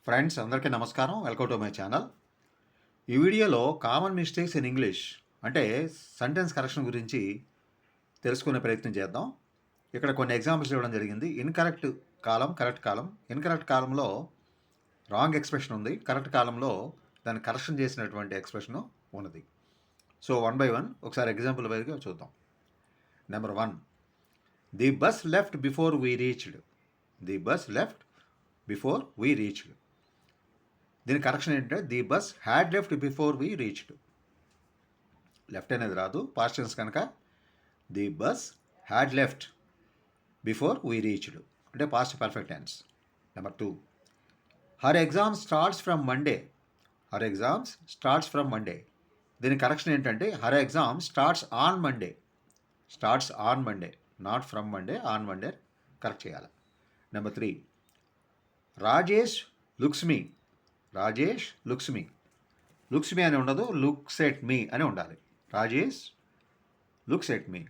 Friends అందరికీ నమస్కారం. Welcome to my channel. ఈ వీడియోలో కామన్ మిస్టేక్స్ ఇన్ ఇంగ్లీష్ అంటే సెంటెన్స్ కరెక్షన్ గురించి తెలుసుకునే ప్రయత్నం చేద్దాం. ఇక్కడ కొన్ని ఎగ్జాంపుల్స్ ఇవ్వడం జరిగింది. ఇన్కరెక్ట్ కాలం, కరెక్ట్ కాలం. ఇన్కరెక్ట్ కాలంలో రాంగ్ ఎక్స్ప్రెషన్ ఉంది. కరెక్ట్ కాలంలో దాన్ని కరెక్షన్ చేసినటువంటి ఎక్స్ప్రెషన్ ఉన్నది. సో వన్ బై వన్ ఒకసారి ఎగ్జాంపుల్ వైజ్గా చూద్దాం. Number 1, the bus left before we reached. The bus left before we reached. దీని కరెక్షన్ ఏంటంటే the bus had left before we reached. Left అనేది రాదు, పాస్ట్ టెన్స్ కనుక the bus had left before we reached అంటే past perfect tense. Number 2, her exam starts from Monday. Her exams starts from Monday. దీని correction ఏంటంటే her exam starts on Monday. Starts on Monday, not from Monday, on Monday correct చేయాలి. Number 3, Rajesh looks me. Rajesh looks me. Looks me అని ఉండదు, looks at me అని ఉండాలి. Rajesh looks at me.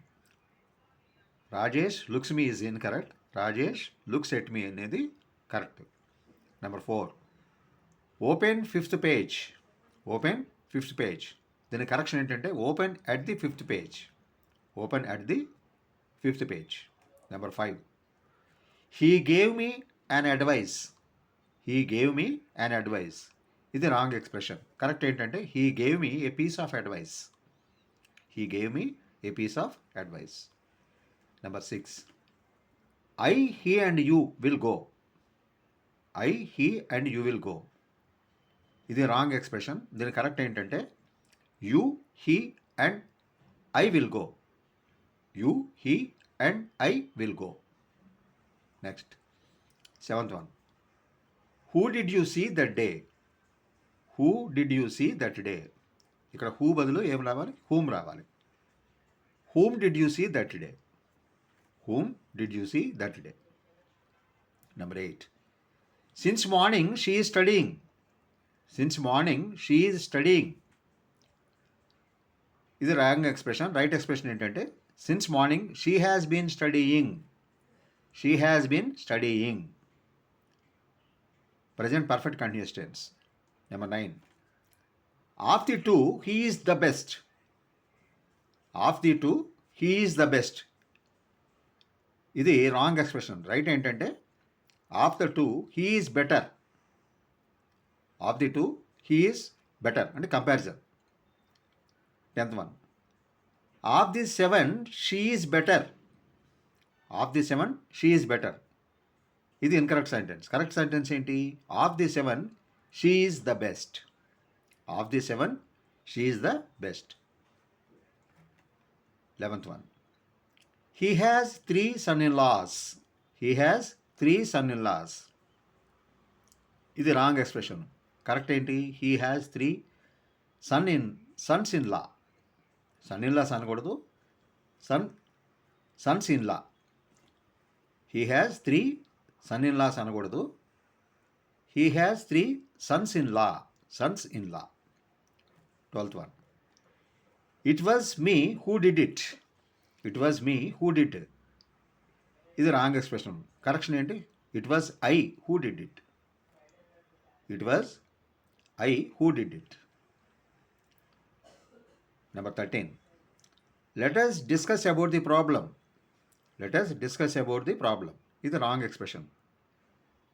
Rajesh looks me is incorrect. Rajesh looks at me అనేది correct. Number 4, open 5th page. Open 5th page. దీని correction ఏంటంటే open at the 5th page. Open at the 5th page. Number 5, he gave me an advice. He gave me an advice. ఇది wrong expression. Correct ఏంటంటే he gave me a piece of advice. He gave me a piece of advice. Number 6, I he and you will go. I he and you will go. ఇది wrong expression. దీని correct ఏంటంటే you he and I will go. You he and I will go. Next 7th one, who did you see that day. Who did you see that day. ఇక్కడ who బదులు ఏం రావాలి, whom రావాలి. Whom did you see that day. Whom did you see that day. Number 8, since morning she is studying. Since morning she is studying. ఇది wrong expression. Right expression ఏంటంటే since morning she has been studying. She has been studying. Present perfect continuous tense. Number 9, of the two he is the best. Of the two he is the best. ఇది wrong expression. Right ఏంటంటే of the two he is better. Of the two he is better అంటే comparison. 10th one, of the 7 she is better. Of the 7 she is better. ఇది incorrect sentence. Correct sentence ఏంటి? Of the 7 she is the best. Of the 7 she is the best. 11th one, he has 3 son-in-laws. He has 3 son-in-laws. ఇది wrong expression. Correct ఏంటి? He has 3 sons-in-law. Sun-in-loss అనకూడదు, sons-in-law. He has 3 son-in-laws అనకూడదు. He has 3 sons-in-law. sons-in-law. 12th one, it was me who did it. It was me who did. ఇది wrong expression. Correction ఏంటి? It was I who did it. It was I who did it. Number 13, let us discuss about the problem. Let us discuss about the problem. ఇది wrong expression.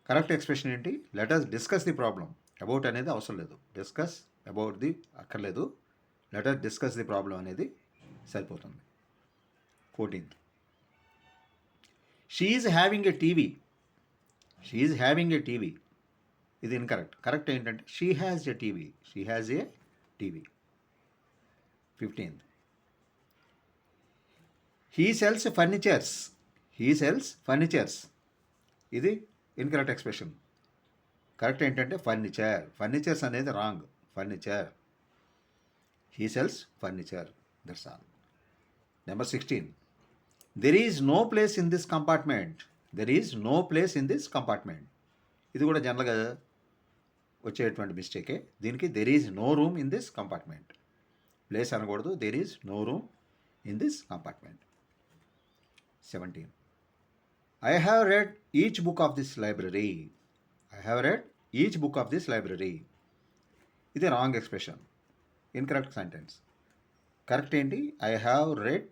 Correct expression ఏంటి? Let us discuss the problem. About అనేది అవసరం లేదు. Discuss about the అక్కర్లేదు. Let us discuss the problem అనేది సరిపోతుంది. 14th, she is having a TV. She is having a TV. ఇది incorrect. Correct ఏంటంటే she has a TV. She has a TV. 15th, he sells furnitures. He sells furnitures. ఇది incorrect expression. Correct ఏంటంటే furniture. Furnitures అనేది wrong. Furniture. He sells furniture. That's all. Number 16, there is no place in this compartment. There is no place in this compartment. ఇది కూడా జనరల్గా వచ్చేటువంటి మిస్టేకే. దీనికి there is no room in this compartment. Place అనకూడదు. There is no room in this compartment. 17, I have read each book of this library. I have read each book of this library. ఇది wrong expression, incorrect sentence. Correct ఏంటి? I have read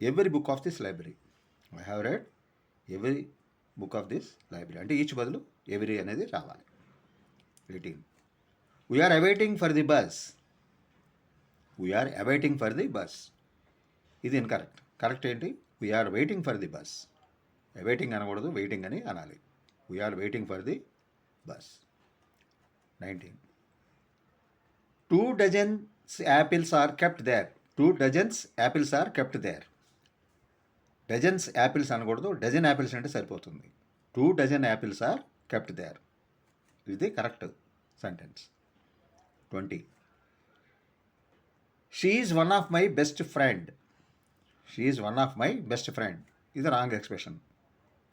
every book of this library. I have read every book of this library అంటే each బదులు every అనేది రావాలి. 18. We're awaiting for the bus. We're awaiting for the bus. ఇది incorrect. Correct ఏంటి? We're waiting for the bus. Awaiting అనకూడదు, waiting అని అనాలి. We're waiting for the bus. 19. 2 dozens apples are kept there. 2 dozens apples are kept there. Dozens apples అనకూడదు, dozen apples అంటే సరిపోతుంది. 2 dozen apples are kept there. ఇది correct sentence. 20. She is one of my best friend. She is one of my best friend. ఇది wrong expression.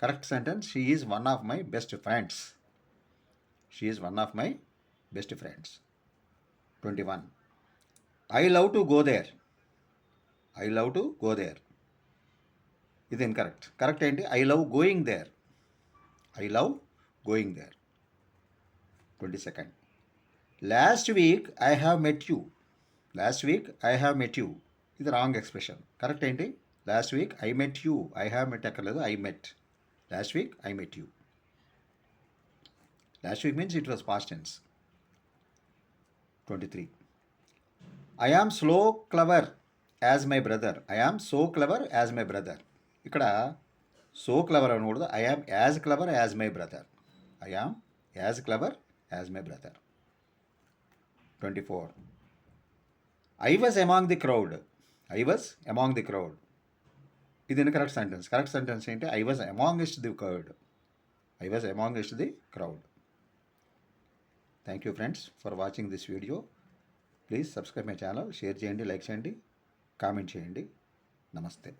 Correct sentence, she is one of my best friends. She is one of my best friends. 21. I love to go there. I love to go there. ఇది incorrect. Correct ఏంటి? I love going there. I love going there. 22nd. Last week I have met you. Last week I have met you. ఇది wrong expression. Correct ఏంటి? Last week I met you. I have met ఎక్కర్లేదు, I met. Last week I met you. Last week means it was past tense. 23. I am slow clever as my brother. I am so clever as my brother. ఇక్కడ so clever అనకూడదు, I am as clever as my brother. I am as clever as my brother. 24. I was among the crowd. I was among the crowd. ఇది incorrect sentence. Correct sentence ఏంటి? I was amongst the crowd. I was amongst the crowd. Thank you friends for watching this video. Please subscribe my channel. Share చేయండి, like చేయండి, comment చేయండి. నమస్తే.